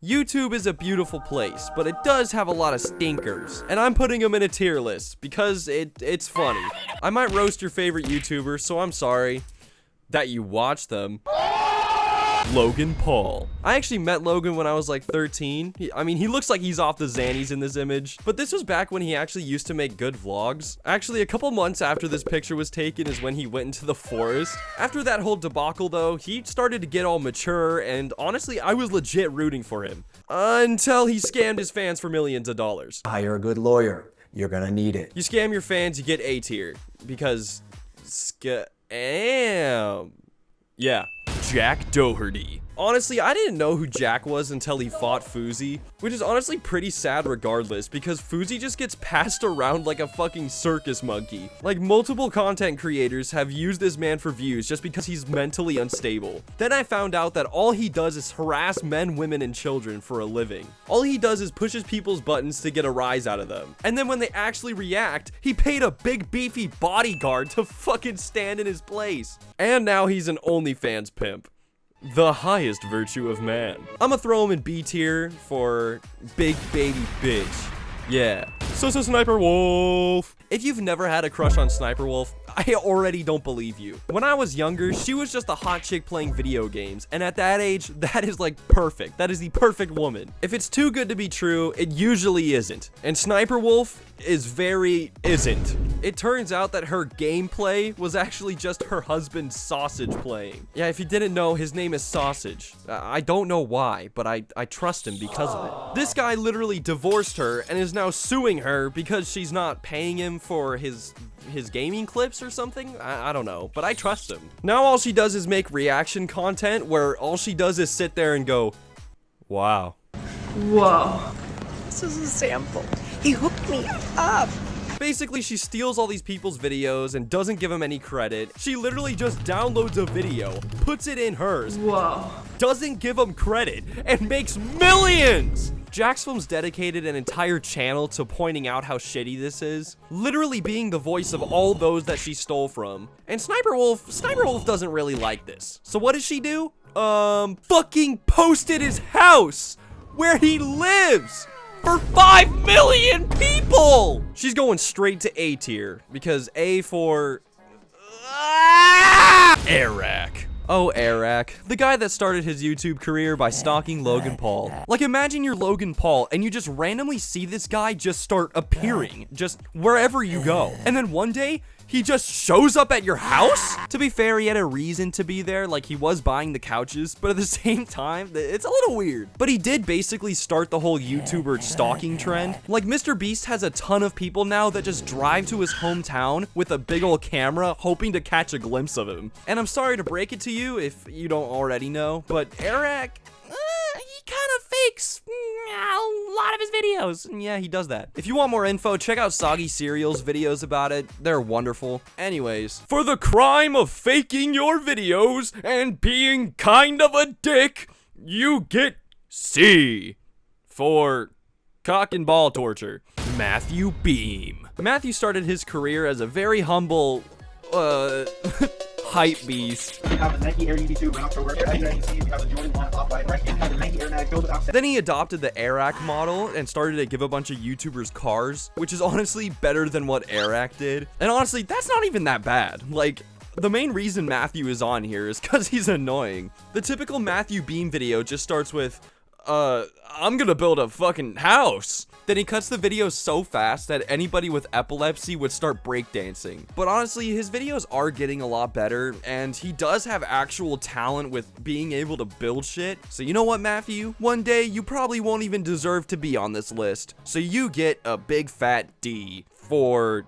YouTube is a beautiful place, but it does have a lot of stinkers, and I'm putting them in a tier list because it's funny. I might roast your favorite YouTuber, so I'm sorry that you watch them. Logan Paul. I actually met Logan when I was like 13. He looks like he's off the Xannies in this image, but this was back when he actually used to make good vlogs. Actually, a couple months after this picture was taken is when he went into the forest. After that whole debacle though, he started to get all mature, and honestly, I was legit rooting for him. Until he scammed his fans for millions of dollars. Hire a good lawyer. You're gonna need it. You scam your fans, you get A tier. Because... scam. Yeah. Jack Doherty. Honestly, I didn't know who Jack was until he fought Fousey, which is honestly pretty sad regardless, because Fousey just gets passed around like a fucking circus monkey. Like, multiple content creators have used this man for views just because he's mentally unstable. Then I found out that all he does is harass men, women, and children for a living. All he does is pushes people's buttons to get a rise out of them. And then when they actually react, he paid a big beefy bodyguard to fucking stand in his place. And now he's an OnlyFans pimp. The highest virtue of man. I'ma throw him in B tier for big baby bitch. Yeah. So Sniper Wolf. If you've never had a crush on Sniper Wolf, I already don't believe you. When I was younger, she was just a hot chick playing video games, and at that age, that is like perfect. That is the perfect woman. If it's too good to be true, it usually isn't. And Sniper Wolf is very isn't. It turns out that her gameplay was actually just her husband's Sausage playing. Yeah, if you didn't know, his name is Sausage. I don't know why, but I trust him because of it. This guy literally divorced her and is now suing her because she's not paying him for his gaming clips or something. I don't know, but I trust him. Now all she does is make reaction content where all she does is sit there and go, wow. Whoa. This is a sample. He hooked me up. Basically, she steals all these people's videos and doesn't give them any credit. She literally just downloads a video, puts it in hers, whoa, doesn't give them credit, and makes millions! Jaxfilm's dedicated an entire channel to pointing out how shitty this is, literally being the voice of all those that she stole from. And Sniper Wolf doesn't really like this. So what does she do? Fucking posted his house where he lives for 5 million people! She's going straight to A tier because A for Eric. Oh, Eric, the guy that started his YouTube career by stalking Logan Paul. Like, imagine you're Logan Paul and you just randomly see this guy just start appearing just wherever you go. And then one day, he just shows up at your house? To be fair, he had a reason to be there, like he was buying the couches, but at the same time, it's a little weird. But he did basically start the whole YouTuber stalking trend. Like, Mr. Beast has a ton of people now that just drive to his hometown with a big old camera, hoping to catch a glimpse of him. And I'm sorry to break it to you if you don't already know, but Eric, he kind of fakes a lot of his videos. And yeah, he does that. If you want more info, check out Soggy Cereal's videos about it. They're wonderful. Anyways, for the crime of faking your videos and being kind of a dick, you get C for cock and ball torture. Matthew Beam. Matthew started his career as a very humble, hype beast. Then he adopted the Airac model and started to give a bunch of YouTubers cars, which is honestly better than what Airac did. And honestly, that's not even that bad. Like, the main reason Matthew is on here is because he's annoying. The typical Matthew Beam video just starts with, I'm gonna build a fucking house. Then he cuts the video so fast that anybody with epilepsy would start breakdancing. But honestly, his videos are getting a lot better, and he does have actual talent with being able to build shit. So you know what, Matthew? One day, you probably won't even deserve to be on this list. So you get a big fat D for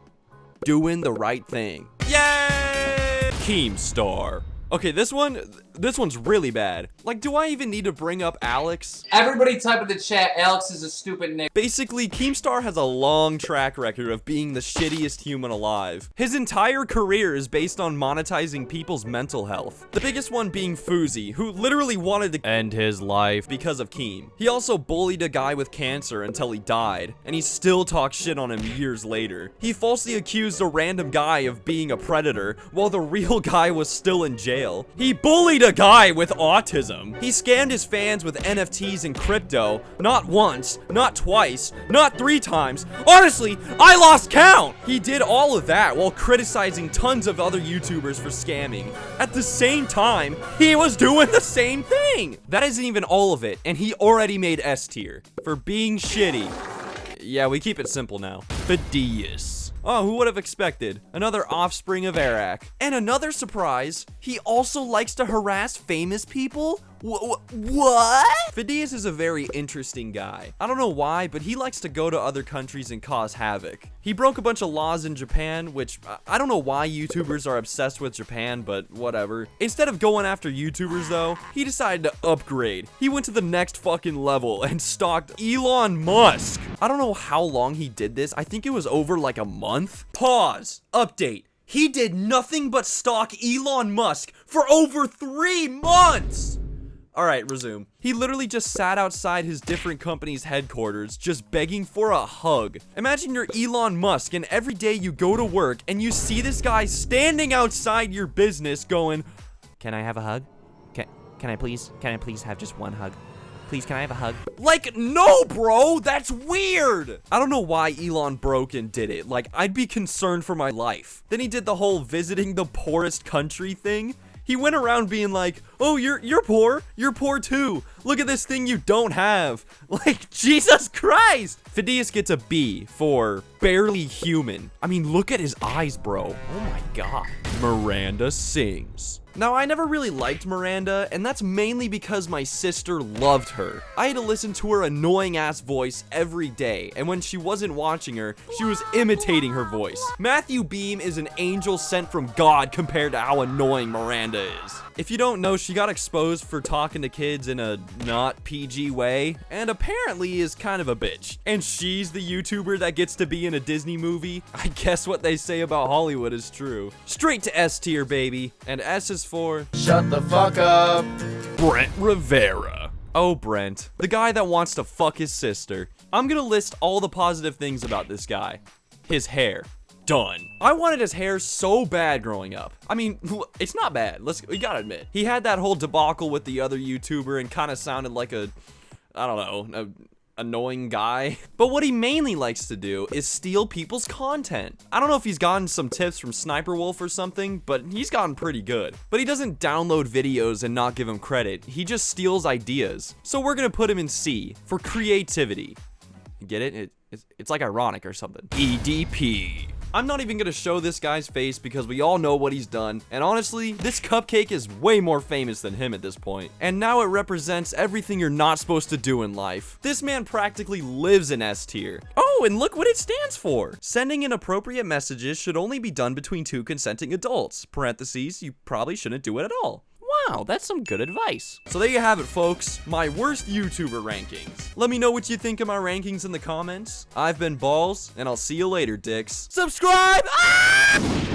doing the right thing. Yay! Keemstar. Okay, this one's really bad. Like, do I even need to bring up Alex? Everybody type in the chat, Alex is a stupid name. Basically, Keemstar has a long track record of being the shittiest human alive. His entire career is based on monetizing people's mental health. The biggest one being Fousey, who literally wanted to end his life because of Keem. He also bullied a guy with cancer until he died, and he still talks shit on him years later. He falsely accused a random guy of being a predator, while the real guy was still in jail. He bullied a guy with autism. He scammed his fans with NFTs and crypto, not once, not twice, not 3 times. Honestly, I lost count. He did all of that while criticizing tons of other YouTubers for scamming. At the same time, he was doing the same thing. That isn't even all of it, and he already made S tier for being shitty. Yeah, we keep it simple now. Fidas. Oh, who would have expected? Another offspring of Arak. And another surprise, he also likes to harass famous people? What? Fidas is a very interesting guy. I don't know why, but he likes to go to other countries and cause havoc. He broke a bunch of laws in Japan, which I don't know why YouTubers are obsessed with Japan, but whatever. Instead of going after YouTubers though, he decided to upgrade. He went to the next fucking level and stalked Elon Musk. I don't know how long he did this. I think it was over like a month. Pause. Update. He did nothing but stalk Elon Musk for over 3 months. All right, resume. He literally just sat outside his different company's headquarters, just begging for a hug. Imagine you're Elon Musk and every day you go to work and you see this guy standing outside your business going, "Can I have a hug? Can I please have just one hug? Please, can I have a hug?" Like, no, bro, that's weird. I don't know why Elon broke and did it. Like, I'd be concerned for my life. Then he did the whole visiting the poorest country thing. He went around being like, "Oh, you're poor. You're poor too. Look at this thing you don't have." Like, Jesus Christ. Fidas gets a B for barely human. I mean, look at his eyes, bro. Oh my God. Miranda Sings. Now, I never really liked Miranda, and that's mainly because my sister loved her. I had to listen to her annoying-ass voice every day, and when she wasn't watching her, she was imitating her voice. Matthew Beam is an angel sent from God compared to how annoying Miranda is. If you don't know, she got exposed for talking to kids in a not PG way, and apparently is kind of a bitch. And she's the YouTuber that gets to be in a Disney movie. I guess what they say about Hollywood is true. Straight to S tier, baby. And S is for... Shut the fuck up. Brent Rivera. Oh, Brent. The guy that wants to fuck his sister. I'm gonna list all the positive things about this guy. His hair. Done. I wanted his hair so bad growing up. I mean, it's not bad. We gotta admit. He had that whole debacle with the other YouTuber and kind of sounded like a, I don't know, annoying guy. But what he mainly likes to do is steal people's content. I don't know if he's gotten some tips from Sniper Wolf or something, but he's gotten pretty good. But he doesn't download videos and not give him credit. He just steals ideas. So we're gonna put him in C for creativity. You get it? It's like ironic or something. EDP. I'm not even gonna show this guy's face because we all know what he's done, and honestly, this cupcake is way more famous than him at this point. And now it represents everything you're not supposed to do in life. This man practically lives in S tier. Oh, and look what it stands for. Sending inappropriate messages should only be done between 2 consenting adults. Parentheses, you probably shouldn't do it at all. Wow, that's some good advice. So there you have it, folks. My worst YouTuber rankings. Let me know what you think of my rankings in the comments. I've been Balls, and I'll see you later, dicks. Subscribe! Ah!